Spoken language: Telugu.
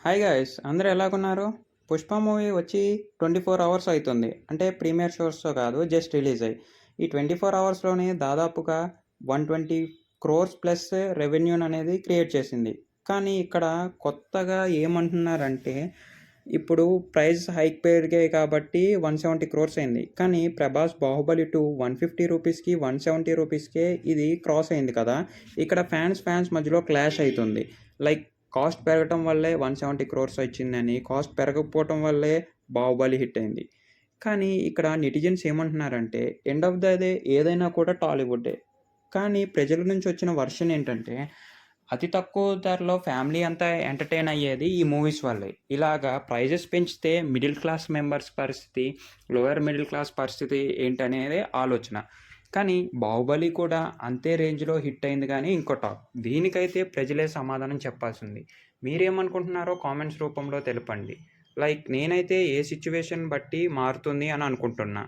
హాయ్ గైస్ అందరూ ఎలాగున్నారు? 'పుష్ప' మూవీ వచ్చి 24 అవర్స్ అయితుంది. అంటే ప్రీమియర్ షోస్‌తో కాదు, జస్ట్ రిలీజ్ అయ్యి. ఈ 24 అవర్స్‌లోనే దాదాపుగా 120 క్రోర్స్ ప్లస్ రెవెన్యూననేది క్రియేట్ చేసింది. కానీ ఇక్కడ కొత్తగా ఏమంటున్నారంటే, ఇప్పుడు ప్రైస్ హైక్ పెరిగాయి కాబట్టి 170 క్రోర్స్ అయింది. కానీ 'ప్రభాస్ బాహుబలి 2' 150 రూపీస్‌కి, 170 రూపీస్‌కే ఇది క్రాస్ అయింది కదా! ఇక్కడ ఫ్యాన్స్ మధ్యలో క్లాష్ అయితుంది. లైక్ కాస్ట్ పెరగటం వల్లే 170 క్రోర్స్ వచ్చిందని, కాస్ట్ పెరగకపోవటం వల్లే 'బాహుబలి' హిట్ అయింది. కానీ ఇక్కడ నెటిజన్స్ ఏమంటున్నారంటే, ఎండ్ ఆఫ్ ద డే ఏదైనా కూడా టాలీవుడ్డే. కానీ ప్రజల నుంచి వచ్చిన వర్షన్ ఏంటంటే, అతి తక్కువ ధరలో ఫ్యామిలీ అంతా ఎంటర్‌టైన్ అయ్యేది ఈ మూవీస్ వల్లే. ఇలాగా ప్రైజెస్ పెంచితే మిడిల్ క్లాస్ మెంబర్స్ పరిస్థితి, లోయర్ మిడిల్ క్లాస్ పరిస్థితి ఏంటనేదే ఆలోచన. కానీ 'బాహుబలి' కూడా అంతే రేంజ్‌లో హిట్ అయింది గానీ ఇంకో టాక్. దీనికైతే ప్రజలే సమాధానం చెప్పాల్సింది. మీరేమనుకుంటున్నారో కామెంట్స్ రూపంలో తెలపండి. లైక్ నేనైతే ఏ సిట్యుయేషన్ బట్టి మారుతుంది అని అనుకుంటున్నా.